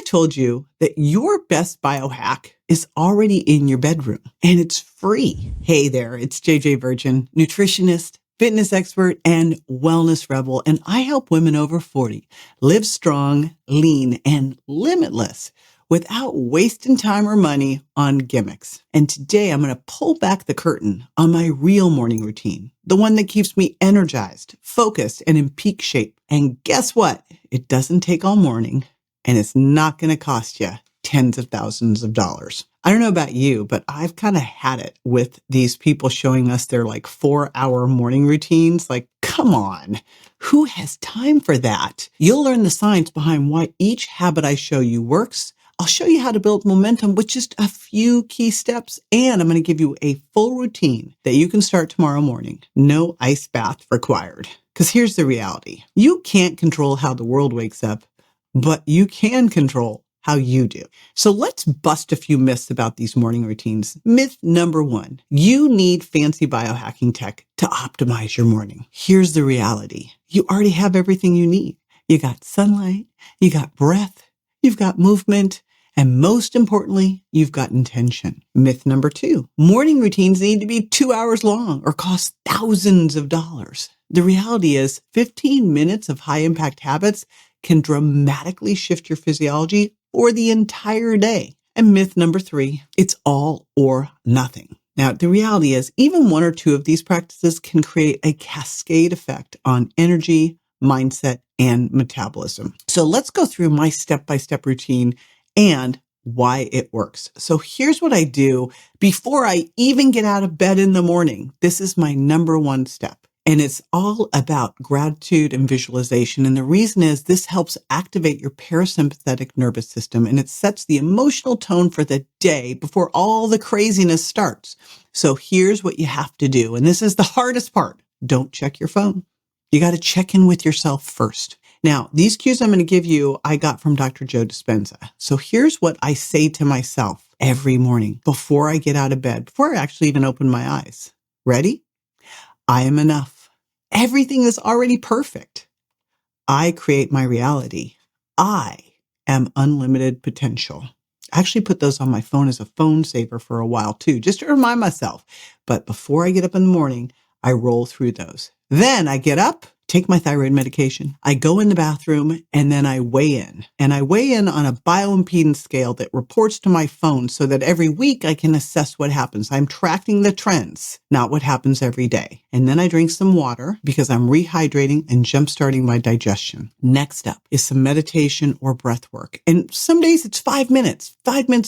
told you that your best biohack is already in your bedroom and it's free. Hey there, it's JJ Virgin, nutritionist, fitness expert, and wellness rebel. And I help women over 40 live strong, lean, and limitless without wasting time or money on gimmicks. And today I'm going to pull back the curtain on my real morning routine, the one that keeps me energized, focused, and in peak shape. And guess what? It doesn't take all morning, and it's not going to cost you tens of thousands of dollars. I don't know about you, but I've kind of had it with these people showing us their 4-hour morning routines. Come on, who has time for that? You'll learn the science behind why each habit I show you works. I'll show you how to build momentum with just a few key steps, and I'm going to give you a full routine that you can start tomorrow morning. No ice bath required. Because here's the reality. You can't control how the world wakes up, but you can control how you do. So let's bust a few myths about these morning routines. Myth number 1, you need fancy biohacking tech to optimize your morning. Here's the reality. You already have everything you need. You got sunlight, you got breath, you've got movement, and most importantly, you've got intention. Myth number 2, morning routines need to be 2 hours long or cost thousands of dollars. The reality is 15 minutes of high impact habits can dramatically shift your physiology for the entire day. And myth number 3, it's all or nothing. Now, the reality is even 1 or 2 of these practices can create a cascade effect on energy, mindset, and metabolism. So let's go through my step-by-step routine and why it works. So here's what I do before I even get out of bed in the morning. This is my number 1 step. And it's all about gratitude and visualization. And the reason is this helps activate your parasympathetic nervous system, and it sets the emotional tone for the day before all the craziness starts. So here's what you have to do. And this is the hardest part. Don't check your phone. You got to check in with yourself first. Now, these cues I'm going to give you, I got from Dr. Joe Dispenza. So here's what I say to myself every morning before I get out of bed, before I actually even open my eyes. Ready? I am enough. Everything is already perfect. I create my reality. I am unlimited potential. I actually put those on my phone as a phone saver for a while too, just to remind myself. But before I get up in the morning, I roll through those. Then I get up, take my thyroid medication. I go in the bathroom and then I weigh in. And I weigh in on a bioimpedance scale that reports to my phone so that every week I can assess what happens. I'm tracking the trends, not what happens every day. And then I drink some water because I'm rehydrating and jumpstarting my digestion. Next up is some meditation or breath work. And some days it's 5 minutes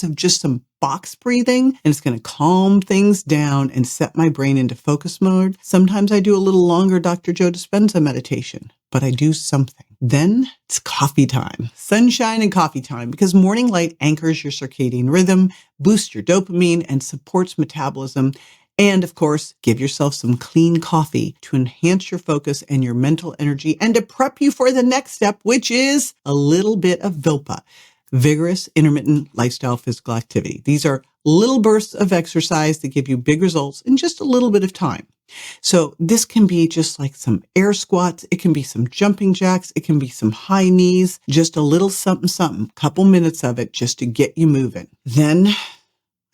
of just some box breathing, and it's going to calm things down and set my brain into focus mode. Sometimes I do a little longer Dr. Joe Dispenza meditation, but I do something. Then it's coffee time, sunshine and coffee time, because morning light anchors your circadian rhythm, boosts your dopamine, and supports metabolism. And of course, give yourself some clean coffee to enhance your focus and your mental energy and to prep you for the next step, which is a little bit of VILPA. Vigorous intermittent lifestyle physical activity. These are little bursts of exercise that give you big results in just a little bit of time. So this can be just like some air squats. It can be some jumping jacks. It can be some high knees, just a little something, couple minutes of it just to get you moving. Then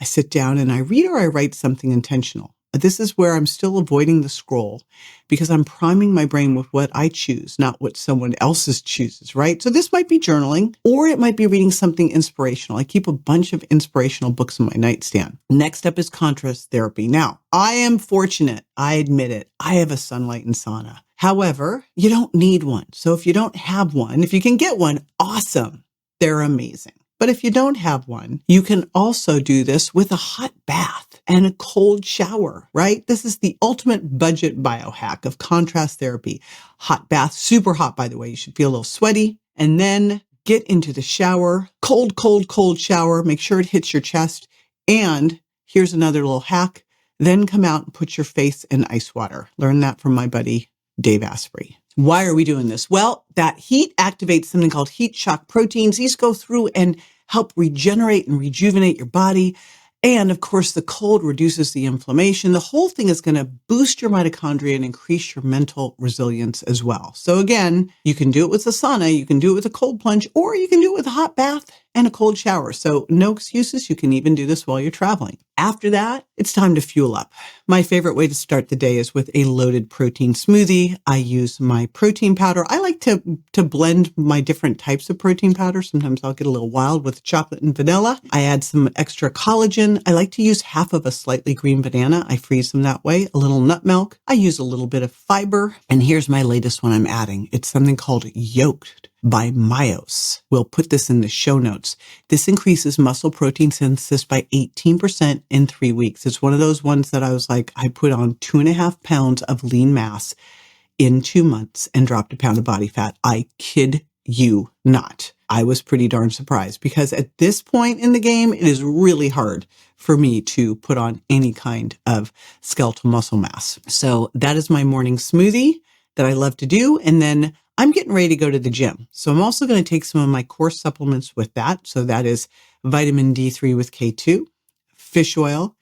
I sit down and I read or I write something intentional. This is where I'm still avoiding the scroll because I'm priming my brain with what I choose, not what someone else's chooses, right? So this might be journaling, or it might be reading something inspirational. I keep a bunch of inspirational books on my nightstand. Next up is contrast therapy. Now, I am fortunate. I admit it. I have a sunlight and sauna. However, you don't need one. So if you don't have one, if you can get one, awesome. They're amazing. But if you don't have one, you can also do this with a hot bath and a cold shower, right? This is the ultimate budget biohack of contrast therapy. Hot bath, super hot, by the way. You should feel a little sweaty. And then get into the shower, cold shower. Make sure it hits your chest. And here's another little hack. Then come out and put your face in ice water. Learn that from my buddy, Dave Asprey. Why are we doing this? Well, that heat activates something called heat shock proteins. These go through and help regenerate and rejuvenate your body. And of course, the cold reduces the inflammation. The whole thing is going to boost your mitochondria and increase your mental resilience as well. So again, you can do it with a sauna, you can do it with a cold plunge, or you can do it with a hot bath and a cold shower. So no excuses. You can even do this while you're traveling. After that, it's time to fuel up. My favorite way to start the day is with a loaded protein smoothie. I use my protein powder. I like to blend my different types of protein powder. Sometimes I'll get a little wild with chocolate and vanilla. I add some extra collagen. I like to use half of a slightly green banana. I freeze them that way. A little nut milk. I use a little bit of fiber. And here's my latest one I'm adding. It's something called Yoked by Myos. We'll put this in the show notes. This increases muscle protein synthesis by 18% in 3 weeks. It's one of those ones that I was like, I put on 2.5 pounds of lean mass in 2 months and dropped a pound of body fat. I kid you not. I was pretty darn surprised because at this point in the game, it is really hard for me to put on any kind of skeletal muscle mass. So that is my morning smoothie that I love to do. And then I'm getting ready to go to the gym. So I'm also going to take some of my core supplements with that. So that is vitamin D3 with K2, fish oil,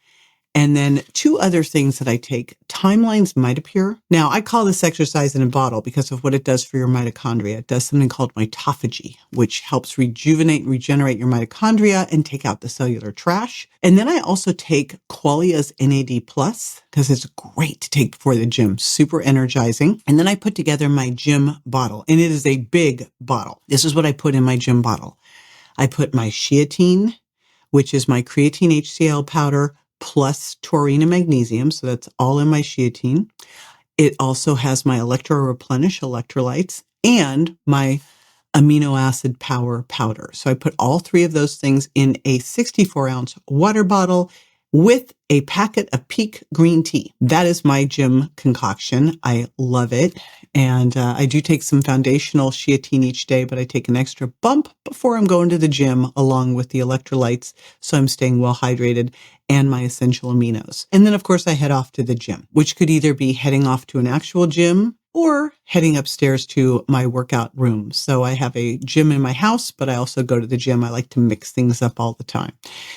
and then 2 other things that I take, Timeline's Mitapure. Now, I call this exercise in a bottle because of what it does for your mitochondria. It does something called mitophagy, which helps rejuvenate and regenerate your mitochondria and take out the cellular trash. And then I also take Qualia's NAD Plus because it's great to take before the gym, super energizing. And then I put together my gym bottle, and it is a big bottle. This is what I put in my gym bottle. I put my Sheatine, which is my creatine HCl powder, plus taurine and magnesium. So that's all in my Sheatine. It also has my Electro Replenish electrolytes and my amino acid power powder. So I put all 3 of those things in a 64-ounce water bottle with a packet of Peak green tea. That is my gym concoction. I love it. And I do take some foundational Sheatine each day, but I take an extra bump before I'm going to the gym along with the electrolytes. So I'm staying well hydrated and my essential aminos. And then of course I head off to the gym, which could either be heading off to an actual gym or heading upstairs to my workout room. So I have a gym in my house, but I also go to the gym. I like to mix things up all the time.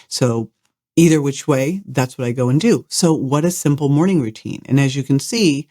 So either which way, that's what I go and do. So what a simple morning routine. And as you can see,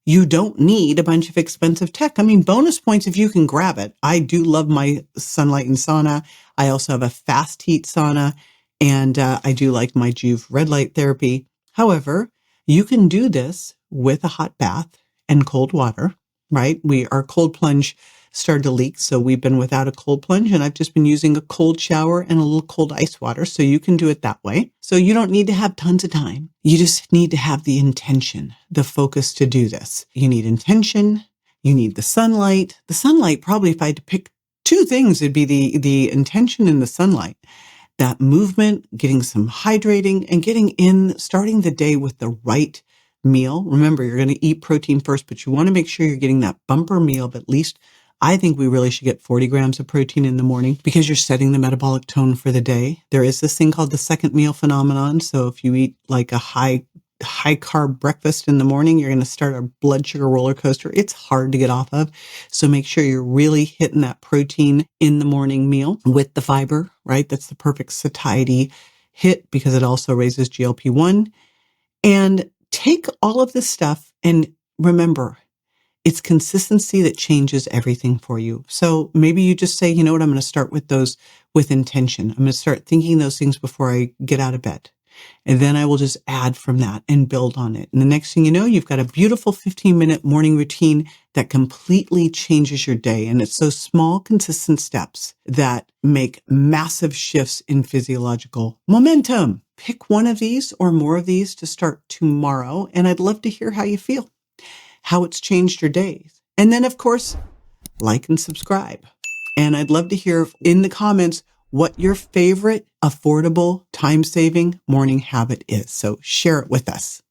you don't need a bunch of expensive tech. I mean, bonus points if you can grab it. I do love my sunlight and sauna. I also have a fast heat sauna, and I do like my Juve red light therapy. However, you can do this with a hot bath and cold water, right? Our cold plunge started to leak, so we've been without a cold plunge, and I've just been using a cold shower and a little cold ice water, so you can do it that way. So you don't need to have tons of time. You just need to have the intention, the focus to do this. You need intention. You need the sunlight. The sunlight, probably if I had to pick 2 things, it'd be the intention and the sunlight. That movement, getting some hydrating, and starting the day with the right meal. Remember, you're going to eat protein first, but you want to make sure you're getting that bumper meal of at least, I think we really should get 40 grams of protein in the morning because you're setting the metabolic tone for the day. There is this thing called the second meal phenomenon. So if you eat like a high carb breakfast in the morning, you're going to start a blood sugar roller coaster. It's hard to get off of. So make sure you're really hitting that protein in the morning meal with the fiber, right? That's the perfect satiety hit because it also raises GLP-1. And take all of this stuff and remember, it's consistency that changes everything for you. So maybe you just say, you know what, I'm going to start with those with intention. I'm going to start thinking those things before I get out of bed. And then I will just add from that and build on it. And the next thing you know, you've got a beautiful 15-minute morning routine that completely changes your day. And it's those small, consistent steps that make massive shifts in physiological momentum. Pick one of these or more of these to start tomorrow. And I'd love to hear how you feel, how it's changed your days. And then, of course, like and subscribe. And I'd love to hear in the comments what your favorite affordable time-saving morning habit is. So share it with us.